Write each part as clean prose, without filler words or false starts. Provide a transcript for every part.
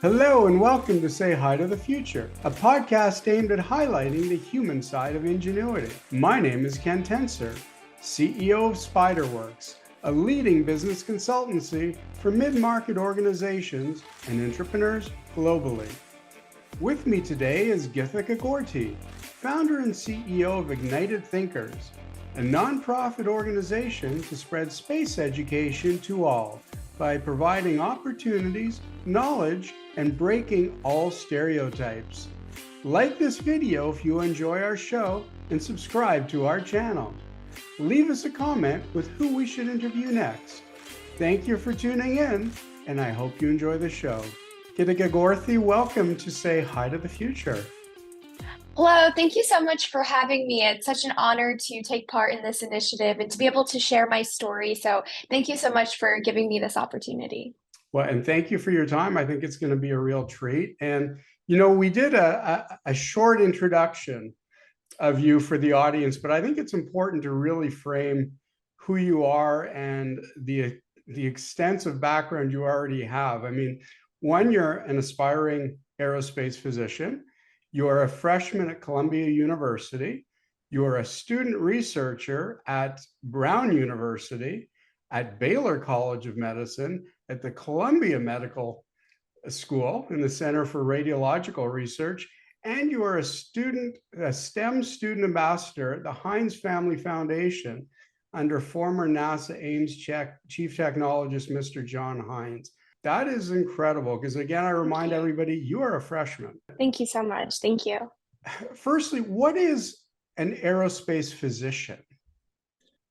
Hello and welcome to Say Hi to the Future, a podcast aimed at highlighting the human side of ingenuity. My name is Ken Tenser, CEO of SpyderWorks, a leading business consultancy for mid-market organizations and entrepreneurs globally. With me today is Gitika Gorthi, founder and CEO of IgnitedThinkers, a nonprofit organization to spread space education to all by providing opportunities, knowledge, and breaking all stereotypes. Like this video if you enjoy our show and subscribe to our channel. Leave us a comment with who we should interview next. Thank you for tuning in, and I hope you enjoy the show. Gitika Gorthi, welcome to Say Hi to the Future. Hello, thank you so much for having me. It's such an honor to take part in this initiative and to be able to share my story. So thank you so much for giving me this opportunity. Well, and thank you for your time. I think it's going to be a real treat. And, we did a short introduction of you for the audience, but I think it's important to really frame who you are and the extensive background you already have. I mean, one, you're an aspiring aerospace physician. You are a freshman at Columbia University. You are a student researcher at Brown University, at Baylor College of Medicine, at the Columbia Medical School in the Center for Radiological Research, and you are a STEM student ambassador at the Heinz Family Foundation under former NASA Ames Chief Technologist, Mr. John Heinz. That is incredible because, again, I remind everybody, you are a freshman. Thank you so much. Thank you. Firstly, what is an aerospace physician?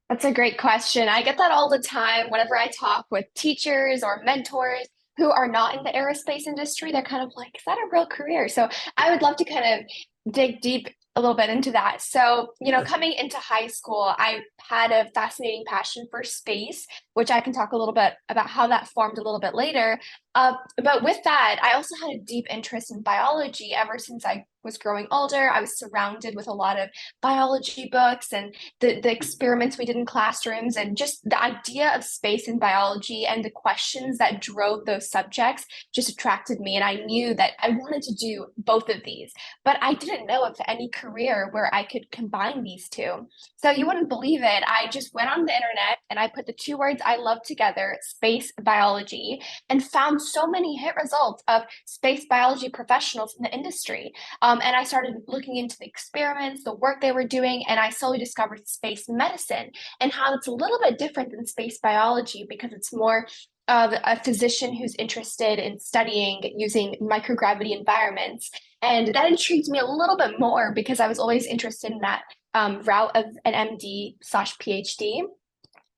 That's a great question. I get that all the time whenever I talk with teachers or mentors who are not in the aerospace industry. They're kind of like, is that a real career? So I would love to kind of dig deep a little bit into that. So, coming into high school, I had a fascinating passion for space, which I can talk a little bit about how that formed a little bit later. But with that, I also had a deep interest in biology ever since I was growing older. I was surrounded with a lot of biology books and the experiments we did in classrooms, and just the idea of space and biology and the questions that drove those subjects just attracted me. And I knew that I wanted to do both of these, but I didn't know of any career where I could combine these two. So you wouldn't believe it. I just went on the internet and I put the two words I love together, space biology, and found so many hit results of space biology professionals in the industry. And I started looking into the experiments, the work they were doing, and I slowly discovered space medicine and how it's a little bit different than space biology because it's more of a physician who's interested in studying using microgravity environments. And that intrigued me a little bit more because I was always interested in that route of an MD/PhD.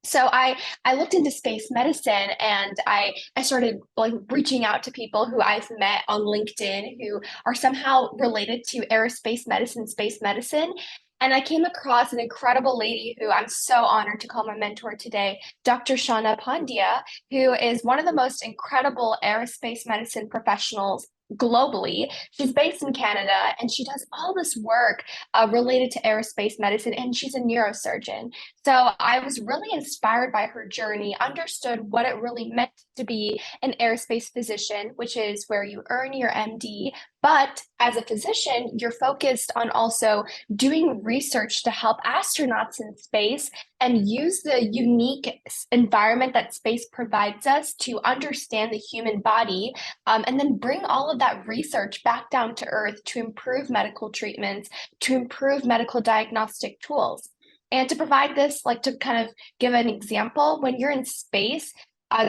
So I looked into space medicine, and I started like reaching out to people who I've met on LinkedIn who are somehow related to aerospace medicine, space medicine. And I came across an incredible lady who I'm so honored to call my mentor today, Dr. Shauna Pandya, who is one of the most incredible aerospace medicine professionals globally. She's based in Canada, and she does all this work related to aerospace medicine, and she's a neurosurgeon. So I was really inspired by her journey, understood what it really meant to be an aerospace physician, which is where you earn your MD. But as a physician, you're focused on also doing research to help astronauts in space and use the unique environment that space provides us to understand the human body, and then bring all of that research back down to Earth to improve medical treatments, to improve medical diagnostic tools. And to provide this, like to kind of give an example, when you're in space,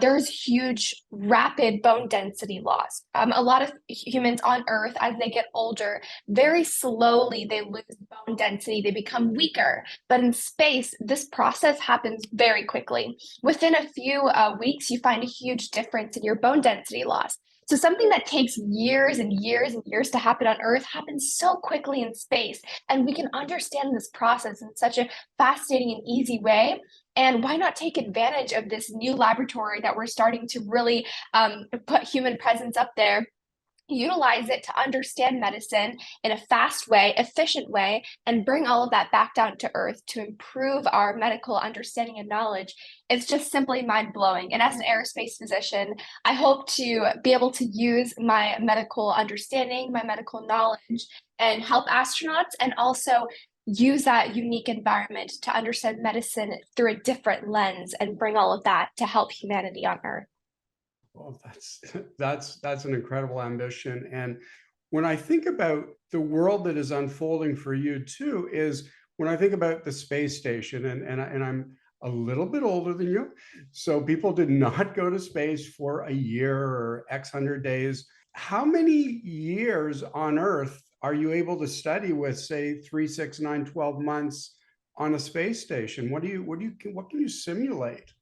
there's huge, rapid bone density loss. A lot of humans on Earth, as they get older, very slowly they lose bone density, they become weaker. But in space, this process happens very quickly. Within a few weeks, you find a huge difference in your bone density loss. So something that takes years and years and years to happen on Earth happens so quickly in space. And we can understand this process in such a fascinating and easy way. And why not take advantage of this new laboratory that we're starting to really put human presence up there utilize it to understand medicine in a fast way, efficient way, and bring all of that back down to earth to improve our medical understanding and knowledge, it's just simply mind blowing. And as an aerospace physician, I hope to be able to use my medical understanding, my medical knowledge, and help astronauts, and also use that unique environment to understand medicine through a different lens and bring all of that to help humanity on earth. Well, that's an incredible ambition. And when I think about the world that is unfolding for you too, is when I think about the space station, and I'm a little bit older than you, so people did not go to space for a year or X hundred days. How many years on Earth are you able to study with, say, 3, 6, 9, 12 months on a space station? What can you simulate?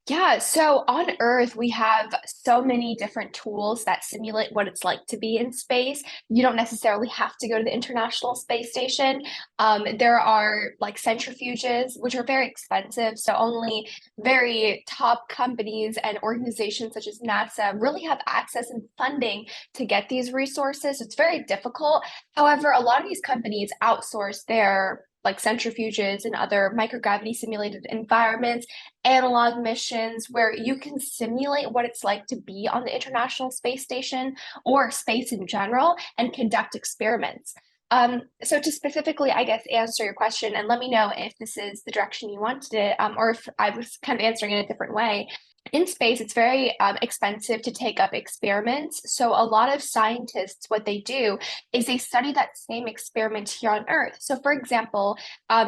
Yeah, so on Earth, we have so many different tools that simulate what it's like to be in space. You don't necessarily have to go to the International Space Station. There are like centrifuges, which are very expensive. So only very top companies and organizations such as NASA really have access and funding to get these resources. It's very difficult. However, a lot of these companies outsource their like centrifuges and other microgravity simulated environments, analog missions where you can simulate what it's like to be on the International Space Station or space in general and conduct experiments. So to specifically, I guess, answer your question, and let me know if this is the direction you wanted it, or if I was kind of answering in a different way. In space, it's very expensive to take up experiments. So a lot of scientists, what they do is they study that same experiment here on Earth. So for example,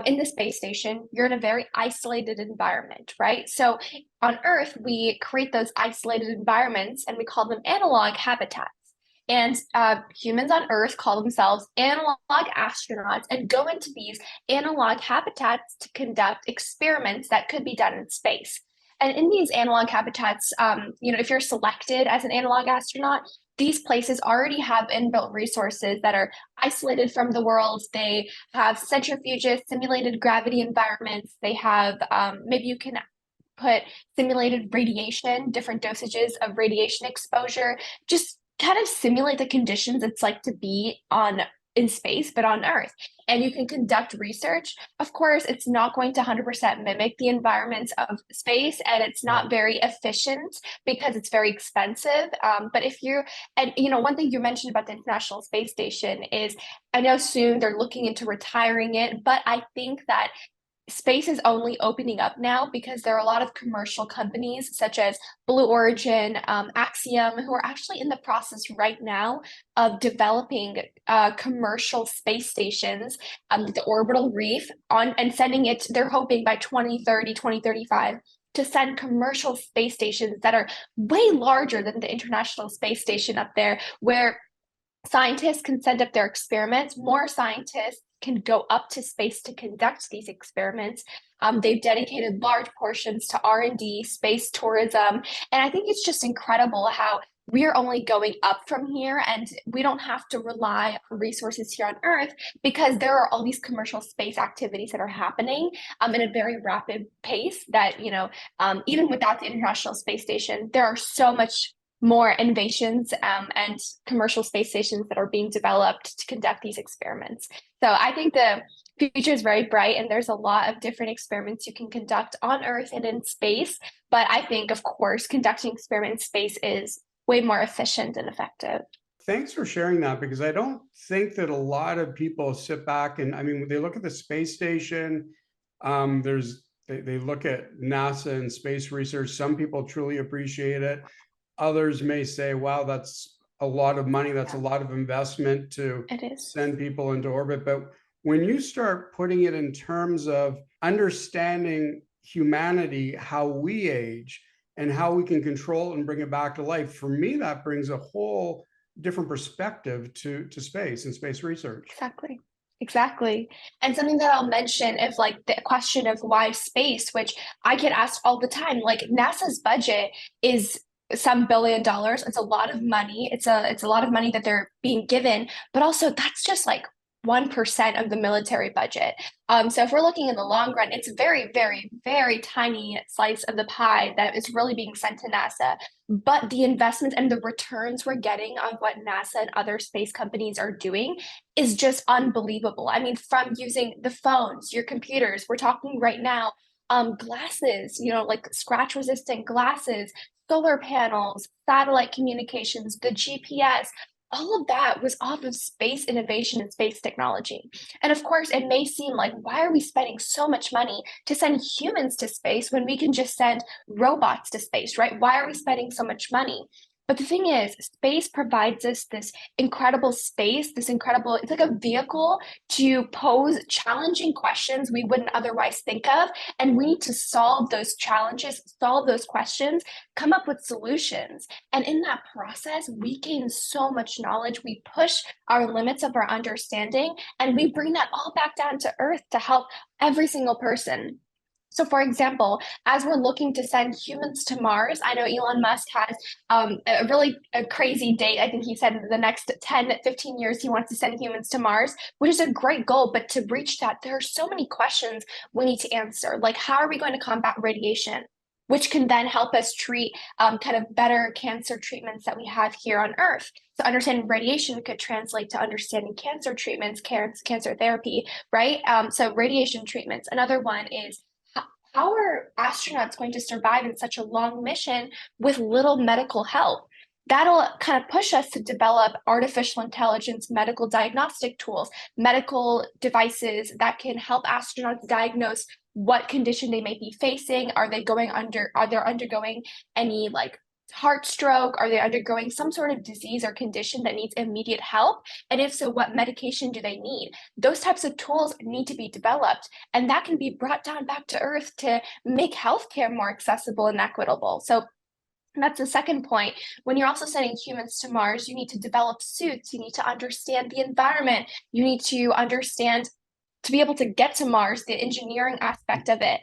in the space station, you're in a very isolated environment, right? So on Earth, we create those isolated environments and we call them analog habitats. And humans on Earth call themselves analog astronauts and go into these analog habitats to conduct experiments that could be done in space. And in these analog habitats, if you're selected as an analog astronaut, these places already have inbuilt resources that are isolated from the world. They have centrifuges, simulated gravity environments. They have, maybe you can put simulated radiation, different dosages of radiation exposure, just kind of simulate the conditions it's like to be on in space, but on Earth. And you can conduct research. Of course, it's not going to 100% mimic the environments of space, and it's not very efficient because it's very expensive. But if you're, and one thing you mentioned about the International Space Station is I know soon they're looking into retiring it, but I think that space is only opening up now because there are a lot of commercial companies such as Blue Origin, Axiom, who are actually in the process right now of developing commercial space stations, the orbital reef on and sending it. They're hoping by 2030, 2035 to send commercial space stations that are way larger than the International Space Station up there, where scientists can send up their experiments. More scientists can go up to space to conduct these experiments. They've dedicated large portions to R&D, space tourism, and I think it's just incredible how we're only going up from here, and we don't have to rely on resources here on Earth because there are all these commercial space activities that are happening in a very rapid pace that, even without the International Space Station, there are so much more innovations and commercial space stations that are being developed to conduct these experiments. So I think the future is very bright, and there's a lot of different experiments you can conduct on Earth and in space. But I think, of course, conducting experiments in space is way more efficient and effective. Thanks for sharing that, because I don't think that a lot of people sit back and, I mean, when they look at the space station, they look at NASA and space research. Some people truly appreciate it. Others may say, wow, that's a lot of money. That's a lot of investment to send people into orbit. But when you start putting it in terms of understanding humanity, how we age and how we can control and bring it back to life, for me, that brings a whole different perspective to space and space research. Exactly. And something that I'll mention is like the question of why space, which I get asked all the time. Like NASA's budget is some $1 billion. It's a lot of money. It's a lot of money that they're being given, but also that's just like 1% of the military budget. So if we're looking in the long run, it's a very, very, very tiny slice of the pie that is really being sent to NASA. But the investments and the returns we're getting on what NASA and other space companies are doing is just unbelievable. I mean, from using the phones, your computers, we're talking right now, glasses, like scratch resistant glasses, solar panels, satellite communications, the GPS, all of that was off of space innovation and space technology. And of course, it may seem like, why are we spending so much money to send humans to space when we can just send robots to space, right? Why are we spending so much money? But the thing is, space provides us this incredible space, it's like a vehicle to pose challenging questions we wouldn't otherwise think of. And we need to solve those challenges, solve those questions, come up with solutions. And in that process, we gain so much knowledge. We push our limits of our understanding, and we bring that all back down to earth to help every single person. So, for example, as we're looking to send humans to Mars, I know Elon Musk has a crazy date. I think he said in the next 10, 15 years, he wants to send humans to Mars, which is a great goal. But to reach that, there are so many questions we need to answer. Like, how are we going to combat radiation? Which can then help us treat kind of better cancer treatments that we have here on Earth. So understanding radiation could translate to understanding cancer treatments, cancer therapy, right? So radiation treatments. Another one is, how are astronauts going to survive in such a long mission with little medical help? That'll kind of push us to develop artificial intelligence, medical diagnostic tools, medical devices that can help astronauts diagnose what condition they may be facing. Are they undergoing any like heart stroke? Are they undergoing some sort of disease or condition that needs immediate help? And if so, what medication do they need? Those types of tools need to be developed, and that can be brought down back to Earth to make healthcare more accessible and equitable. So that's the second point. When you're also sending humans to Mars, you need to develop suits. You need to understand the environment. You need to understand to be able to get to Mars, the engineering aspect of it.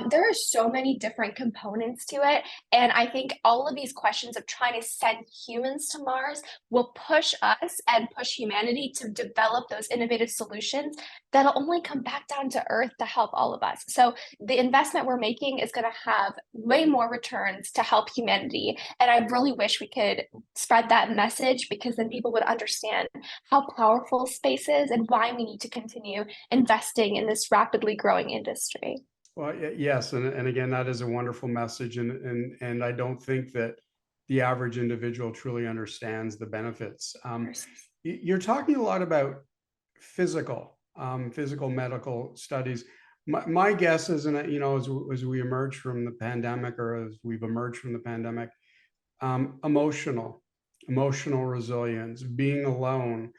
There are so many different components to it. And I think all of these questions of trying to send humans to Mars will push us and push humanity to develop those innovative solutions that'll only come back down to Earth to help all of us. So the investment we're making is going to have way more returns to help humanity. And I really wish we could spread that message, because then people would understand how powerful space is and why we need to continue investing in this rapidly growing industry. Well, yes, and again, that is a wonderful message, and I don't think that the average individual truly understands the benefits. You're talking a lot about physical medical studies. My guess is, and as we emerge from the pandemic, or as we've emerged from the pandemic, emotional resilience, being alone,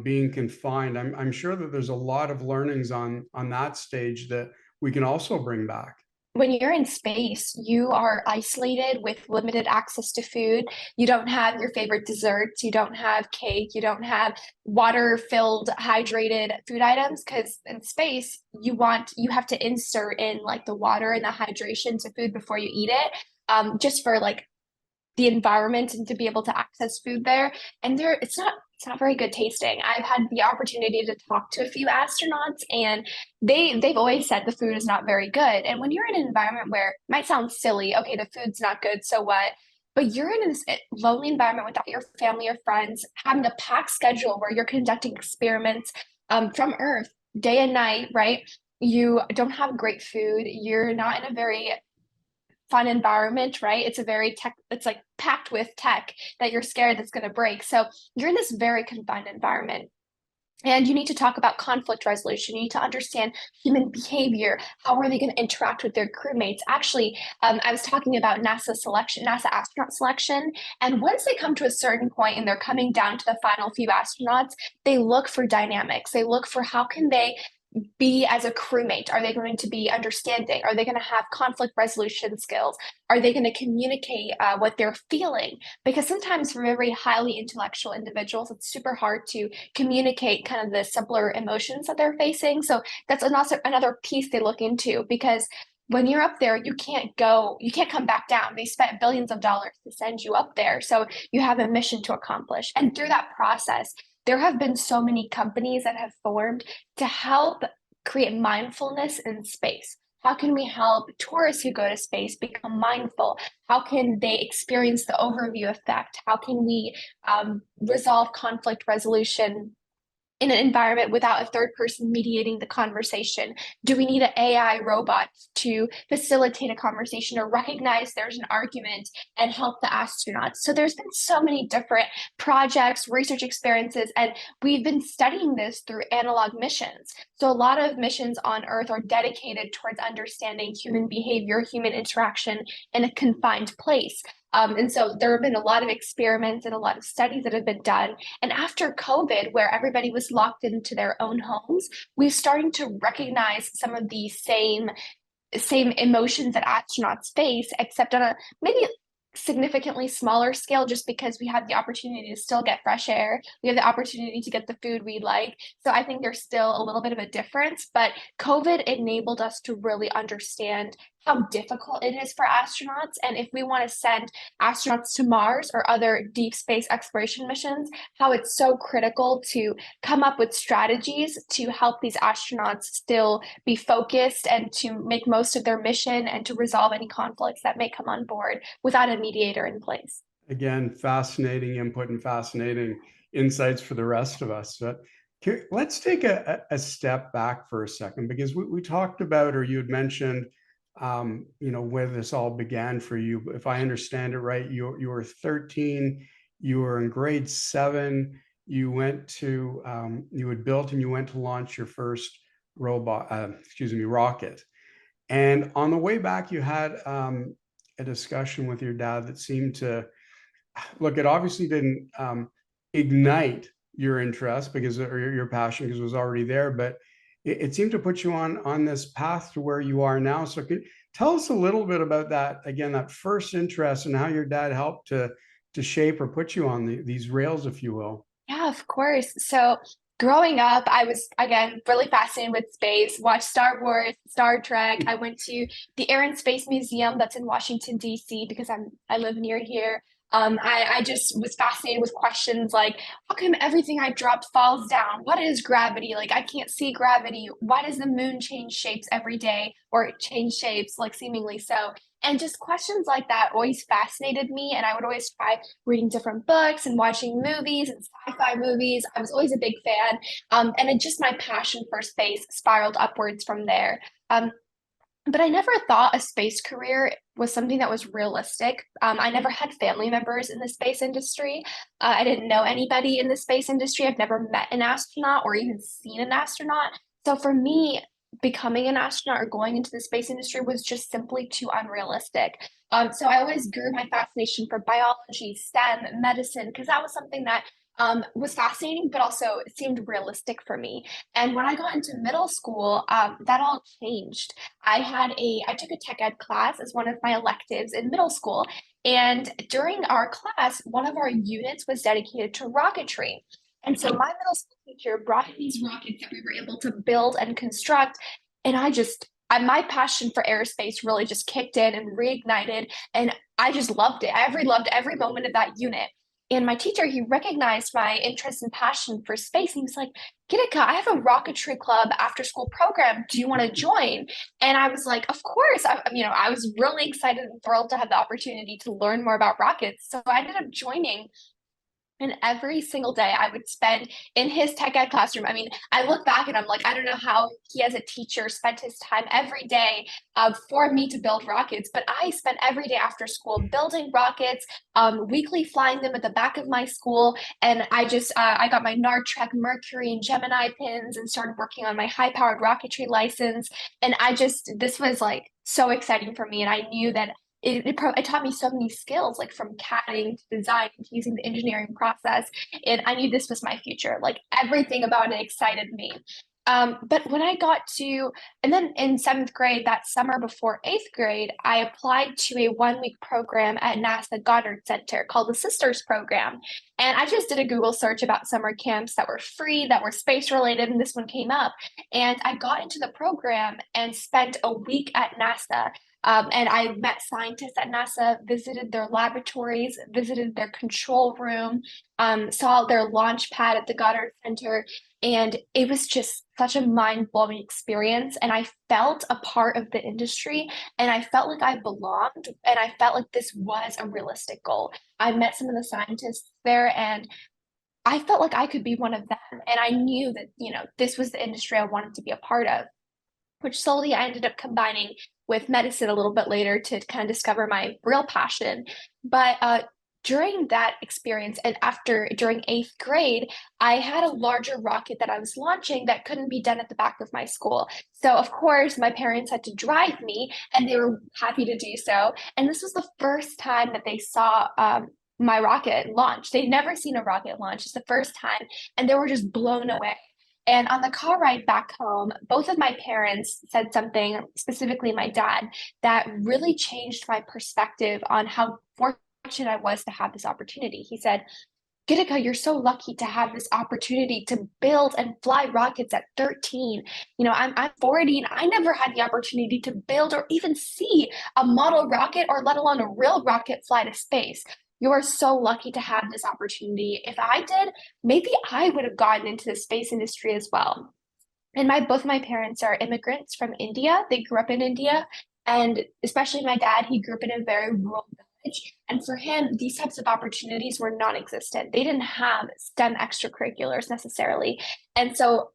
being confined. I'm sure that there's a lot of learnings on that stage that we can also bring back. When you're in space, you are isolated with limited access to food. You don't have your favorite desserts. You don't have cake. You don't have water-filled, hydrated food items, because in space, you have to insert in like the water and the hydration to food before you eat it, just for like the environment and to be able to access food there. And it's not very good tasting. I've had the opportunity to talk to a few astronauts, and they've always said the food is not very good. And when you're in an environment where it might sound silly, okay, the food's not good, so what? But you're in this lonely environment without your family or friends, having a packed schedule where you're conducting experiments from Earth day and night, right? You don't have great food. You're not in a very fun environment, right? It's like packed with tech that you're scared that's going to break. So you're in this very confined environment. And you need to talk about conflict resolution. You need to understand human behavior. How are they going to interact with their crewmates? Actually, I was talking about NASA astronaut selection. And once they come to a certain point and they're coming down to the final few astronauts, they look for dynamics. They look for how can they be as a crewmate? Are they going to be understanding? Are they going to have conflict resolution skills? Are they going to communicate what they're feeling? Because sometimes for very highly intellectual individuals, it's super hard to communicate kind of the simpler emotions that they're facing. So that's another piece they look into, because when you're up there, you can't come back down. They spent billions of dollars to send you up there. So you have a mission to accomplish. And through that process, there have been so many companies that have formed to help create mindfulness in space. How can we help tourists who go to space become mindful? How can they experience the overview effect? How can we resolve conflict resolution in an environment without a third person mediating the conversation? Do we need an AI robot to facilitate a conversation or recognize there's an argument and help the astronauts? So there's been so many different projects, research experiences, and we've been studying this through analog missions. So a lot of missions on Earth are dedicated towards understanding human behavior, human interaction in a confined place. And so there have been a lot of experiments and a lot of studies that have been done. And after COVID, where everybody was locked into their own homes, we're starting to recognize some of the same emotions that astronauts face, except on a maybe significantly smaller scale, just because we have the opportunity to still get fresh air. We have the opportunity to get the food we like. So I think there's still a little bit of a difference, but COVID enabled us to really understand how difficult it is for astronauts. And if we want to send astronauts to Mars or other deep space exploration missions, how it's so critical to come up with strategies to help these astronauts still be focused and to make most of their mission and to resolve any conflicts that may come on board without a mediator in place. Again, fascinating input and fascinating insights for the rest of us. But let's take a step back for a second, because we talked about, or you had mentioned, where this all began for you. If I understand it right, you were 13, you were in grade 7, you went to, you had built and you went to launch your first rocket. And on the way back, you had a discussion with your dad that seemed to, look, it obviously didn't ignite your interest because, or your passion, because it was already there, but it seemed to put you on this path to where you are now. So tell us a little bit about that, again, that first interest and how your dad helped to shape or put you on these rails, if you will. Yeah, of course. So growing up, I was, again, really fascinated with space, watched Star Wars, Star Trek. I went to the Air and Space Museum that's in Washington, D.C., because I live near here. I just was fascinated with questions like, how come everything I dropped falls down? What is gravity? Like, I can't see gravity. Why does the moon change shapes every day, or change shapes, like seemingly so? And just questions like that always fascinated me. And I would always try reading different books and watching movies and sci-fi movies. I was always a big fan. And it just, my passion for space spiraled upwards from there. But I never thought a space career was something that was realistic. I never had family members in the space industry. I didn't know anybody in the space industry. I've never met an astronaut or even seen an astronaut. So for me, becoming an astronaut or going into the space industry was just simply too unrealistic. So I always grew my fascination for biology, STEM, medicine, because that was something that was fascinating, but also seemed realistic for me. And when I got into middle school, that all changed. I took a tech ed class as one of my electives in middle school. And during our class, one of our units was dedicated to rocketry. And so my middle school teacher brought in these rockets that we were able to build and construct. And my passion for aerospace really just kicked in and reignited. And I just loved it. Loved every moment of that unit. And my teacher, he recognized my interest and passion for space. He was like, Gitika, I have a rocketry club after school program. Do you want to join? And I was like, of course. I was really excited and thrilled to have the opportunity to learn more about rockets. So I ended up joining. And every single day I would spend in his tech ed classroom. I mean, I look back and I'm like, I don't know how he as a teacher spent his time every day for me to build rockets, but I spent every day after school building rockets, weekly flying them at the back of my school. And I got my Trek Mercury and Gemini pins and started working on my high powered rocketry license. And this was like so exciting for me. And I knew that it taught me so many skills, like from CADing to design to using the engineering process. And I knew this was my future. Like everything about it excited me. But when and then in 7th grade, that summer before 8th grade, I applied to a 1-week program at NASA Goddard Center called the Sisters Program. And I just did a Google search about summer camps that were free, that were space related, and this one came up. And I got into the program and spent a week at NASA. And I met scientists at NASA, visited their laboratories, visited their control room, saw their launch pad at the Goddard Center. And it was just such a mind-blowing experience. And I felt a part of the industry, and I felt like I belonged, and I felt like this was a realistic goal. I met some of the scientists there, and I felt like I could be one of them. And I knew that, this was the industry I wanted to be a part of, which slowly I ended up combining with medicine a little bit later to kind of discover my real passion. But during that experience, and during eighth grade, I had a larger rocket that I was launching that couldn't be done at the back of my school. So, of course, my parents had to drive me, and they were happy to do so. And this was the first time that they saw my rocket launch. They'd never seen a rocket launch. It's the first time, and they were just blown away. And on the car ride back home, both of my parents said something, specifically my dad, that really changed my perspective on how fortunate I was to have this opportunity. He said, Gitika, you're so lucky to have this opportunity to build and fly rockets at 13. I'm 40, and I never had the opportunity to build or even see a model rocket, or let alone a real rocket fly to space. You are so lucky to have this opportunity. If I did, maybe I would have gotten into the space industry as well. And both my parents are immigrants from India. They grew up in India, and especially my dad, he grew up in a very rural village. And for him, these types of opportunities were non-existent. They didn't have STEM extracurriculars necessarily. And so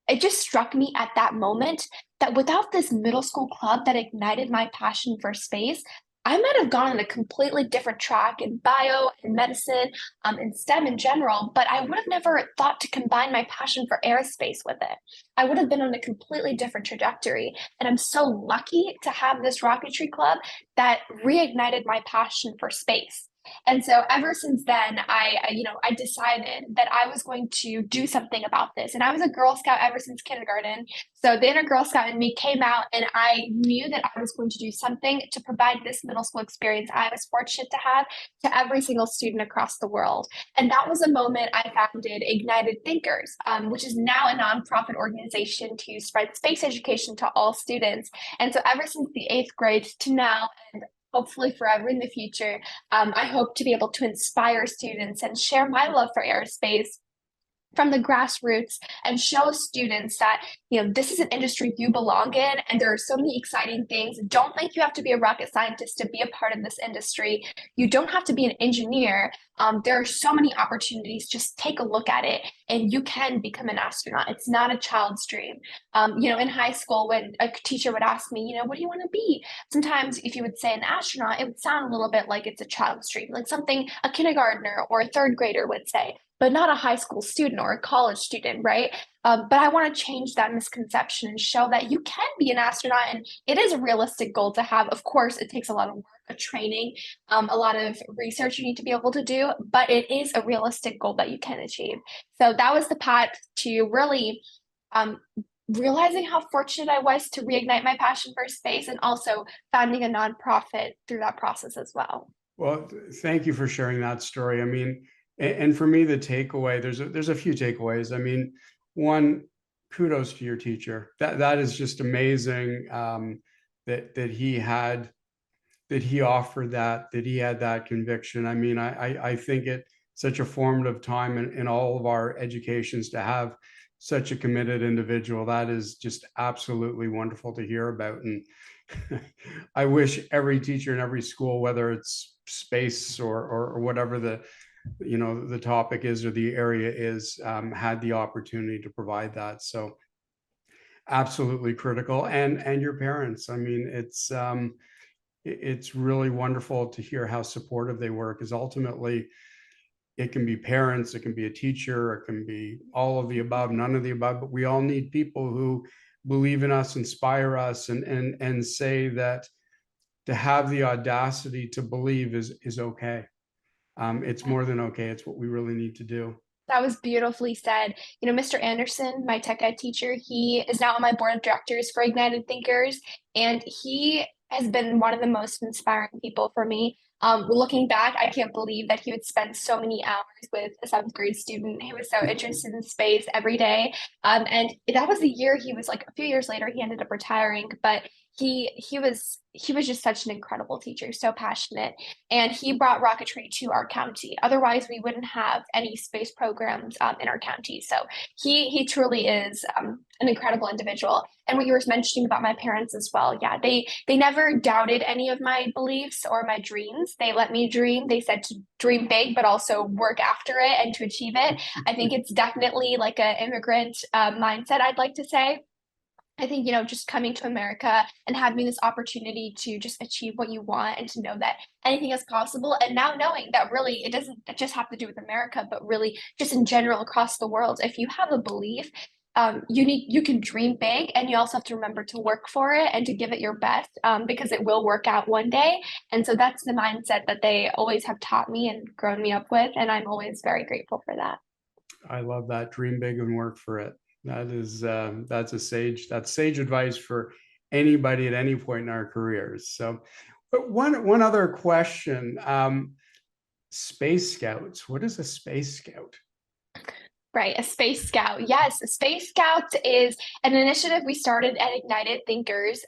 it just struck me at that moment that without this middle school club that ignited my passion for space, I might have gone on a completely different track in bio and medicine, and STEM in general, but I would have never thought to combine my passion for aerospace with it. I would have been on a completely different trajectory. And I'm so lucky to have this rocketry club that reignited my passion for space. And so ever since then, I decided that I was going to do something about this. And I was a Girl Scout ever since kindergarten. So the inner Girl Scout in me came out, and I knew that I was going to do something to provide this middle school experience I was fortunate to have to every single student across the world. And that was a moment I founded IgnitedThinkers, which is now a nonprofit organization to spread space education to all students. And so ever since the eighth grade to now, and hopefully forever in the future, I hope to be able to inspire students and share my love for aerospace from the grassroots, and show students that this is an industry you belong in, and there are so many exciting things. Don't think you have to be a rocket scientist to be a part of this industry. You don't have to be an engineer. There are so many opportunities. Just take a look at it, and you can become an astronaut. It's not a child's dream. In high school, when a teacher would ask me, what do you want to be? Sometimes if you would say an astronaut, it would sound a little bit like it's a child's dream, like something a kindergartner or a third grader would say, but not a high school student or a college student, right? But I want to change that misconception and show that you can be an astronaut, and it is a realistic goal to have. Of course, it takes a lot of work, a training, a lot of research you need to be able to do, but it is a realistic goal that you can achieve. So that was the path to really realizing how fortunate I was to reignite my passion for space, and also founding a nonprofit through that process as well. Well, thank you for sharing that story. I mean, and for me, the takeaway, there's a few takeaways. I mean, one, kudos to your teacher. That is just amazing, that he offered that he had that conviction. I mean, I think it's such a formative time in all of our educations to have such a committed individual. That is just absolutely wonderful to hear about. And I wish every teacher in every school, whether it's space or whatever the topic is or the area is, had the opportunity to provide that. So absolutely critical. And your parents, I mean, it's really wonderful to hear how supportive they were, because ultimately it can be parents, it can be a teacher, it can be all of the above, none of the above, but we all need people who believe in us, inspire us, and say that to have the audacity to believe is okay. It's more than okay. It's what we really need to do. That was beautifully said. Mr. Anderson, my tech ed teacher, he is now on my board of directors for IgnitedThinkers, and he has been one of the most inspiring people for me. Looking back, I can't believe that he would spend so many hours with a seventh grade student who was so interested in space every day. And that was the year he was like, a few years later, he ended up retiring, but he was just such an incredible teacher, so passionate, and he brought rocketry to our county. Otherwise, we wouldn't have any space programs in our county. So he truly is an incredible individual. And what you were mentioning about my parents as well, yeah, they never doubted any of my beliefs or my dreams. They let me dream. They said to dream big, but also work after it and to achieve it. I think it's definitely like an immigrant mindset, I'd like to say. I think, just coming to America and having this opportunity to just achieve what you want and to know that anything is possible. And now knowing that really it doesn't just have to do with America, but really just in general across the world. If you have a belief, you can dream big, and you also have to remember to work for it and to give it your best, because it will work out one day. And so that's the mindset that they always have taught me and grown me up with. And I'm always very grateful for that. I love that. Dream big and work for it. That's sage advice for anybody at any point in our careers. So, but one other question: Space Scouts. What is a Space Scout? Right, a Space Scout. Yes, a Space Scout is an initiative we started at IgnitedThinkers,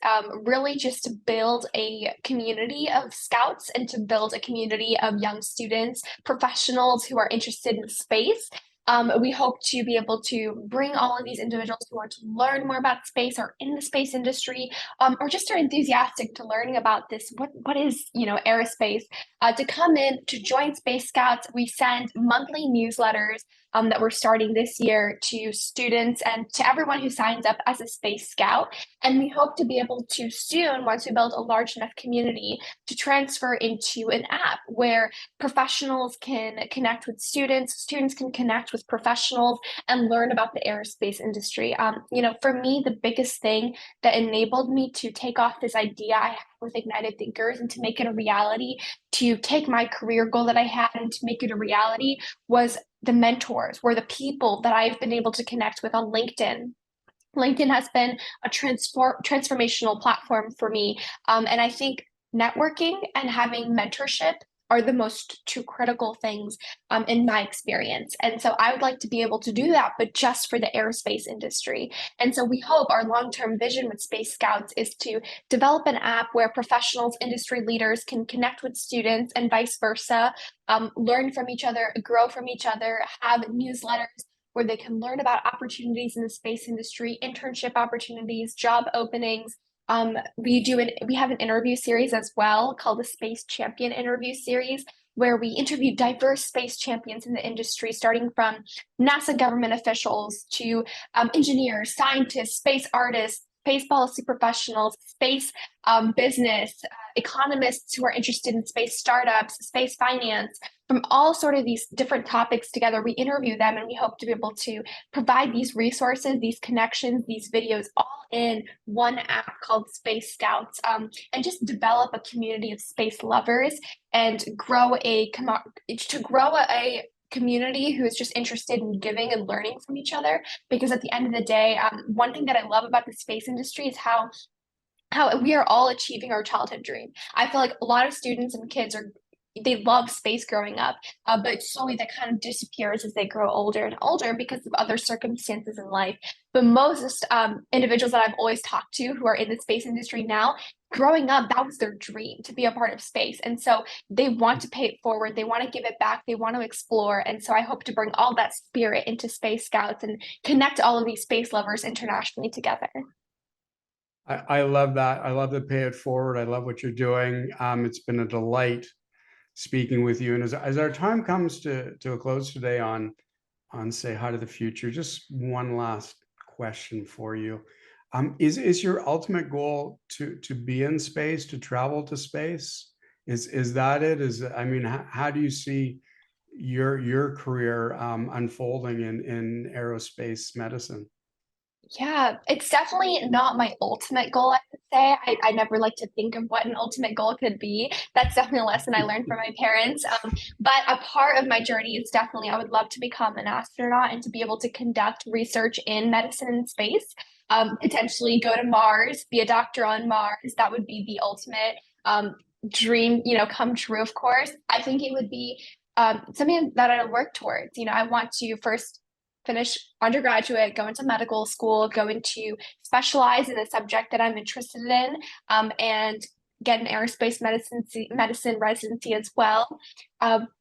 really just to build a community of scouts and to build a community of young students, professionals who are interested in space. We hope to be able to bring all of these individuals who want to learn more about space or in the space industry, or just are enthusiastic to learning about this. What is, aerospace, to come in to join Space Scouts. We send monthly newsletters that we're starting this year to students and to everyone who signs up as a Space Scout. And we hope to be able to soon, once we build a large enough community, to transfer into an app where professionals can connect with students, students can connect with professionals and learn about the aerospace industry. For me, the biggest thing that enabled me to take off this idea I have with IgnitedThinkers and to make it a reality, to take my career goal that I had and to make it a reality, was the mentors, were the people that I've been able to connect with on LinkedIn. LinkedIn has been a transformational platform for me. And I think networking and having mentorship are the most two critical things in my experience. And so I would like to be able to do that, but just for the aerospace industry. And so we hope our long-term vision with Space Scouts is to develop an app where professionals, industry leaders can connect with students and vice versa, learn from each other, grow from each other, have newsletters where they can learn about opportunities in the space industry, internship opportunities, job openings. We have an interview series as well called the Space Champion Interview Series, where we interview diverse space champions in the industry, starting from NASA government officials to engineers, scientists, space artists, space policy professionals, space business, economists who are interested in space startups, space finance. From all sort of these different topics together, we interview them, and we hope to be able to provide these resources, these connections, these videos, all in one app called Space Scouts, and just develop a community of space lovers and grow a community who is just interested in giving and learning from each other. Because at the end of the day, one thing that I love about the space industry is how we are all achieving our childhood dream. I feel like a lot of students and kids they love space growing up, but slowly that kind of disappears as they grow older and older because of other circumstances in life. But most individuals that I've always talked to who are in the space industry now, growing up, that was their dream, to be a part of space. And so they want to pay it forward. They want to give it back. They want to explore. And so I hope to bring all that spirit into Space Scouts and connect all of these space lovers internationally together. I love that. I love to pay it forward. I love what you're doing. It's been a delight speaking with you. And as our time comes to a close today on Say Hi to the Future, just one last question for you. Is your ultimate goal to be in space, to travel to space? Is that it? How do you see your career unfolding in aerospace medicine? Yeah, it's definitely not my ultimate goal, I would say. I never like to think of what an ultimate goal could be. That's definitely a lesson I learned from my parents. But a part of my journey is definitely I would love to become an astronaut and to be able to conduct research in medicine and space. Potentially go to Mars, be a doctor on Mars. That would be the ultimate dream, come true, of course. I think it would be something that I work towards. I want to first finish undergraduate, go into medical school, go into specialize in a subject that I'm interested in, and get an aerospace medicine residency as well.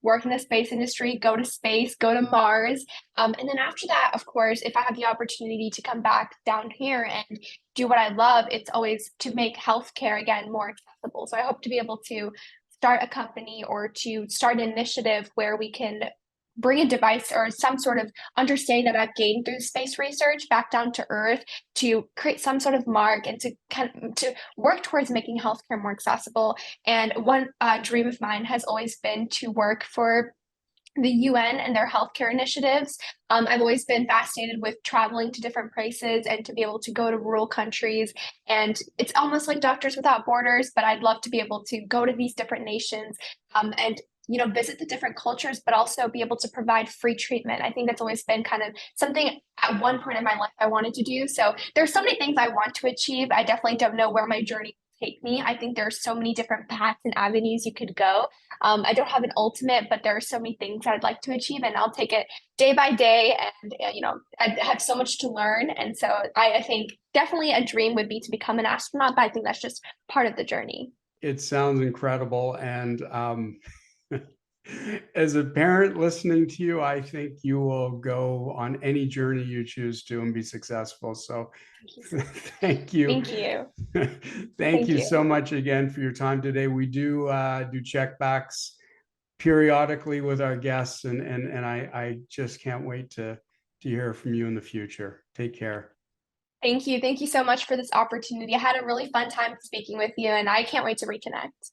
Work in the space industry, go to space, go to Mars. And then after that, of course, if I have the opportunity to come back down here and do what I love, it's always to make healthcare again more accessible. So I hope to be able to start a company or to start an initiative where we can bring a device or some sort of understanding that I've gained through space research back down to Earth to create some sort of mark and to to work towards making healthcare more accessible. And one dream of mine has always been to work for the UN and their healthcare initiatives. I've always been fascinated with traveling to different places and to be able to go to rural countries. And it's almost like Doctors Without Borders, but I'd love to be able to go to these different nations and visit the different cultures, but also be able to provide free treatment. I think that's always been kind of something at one point in my life I wanted to do. So there's so many things I want to achieve. I definitely don't know where my journey will take me. I think there's so many different paths and avenues you could go. I don't have an ultimate, but there are so many things I'd like to achieve, and I'll take it day by day. And I have so much to learn, and so I think definitely a dream would be to become an astronaut. But I think that's just part of the journey. It sounds incredible. And as a parent listening to you, I think you will go on any journey you choose to and be successful. So thank you. Thank you. Thank you so much again for your time today. We do checkbacks periodically with our guests, and I just can't wait to hear from you in the future. Take care. Thank you. Thank you so much for this opportunity. I had a really fun time speaking with you, and I can't wait to reconnect.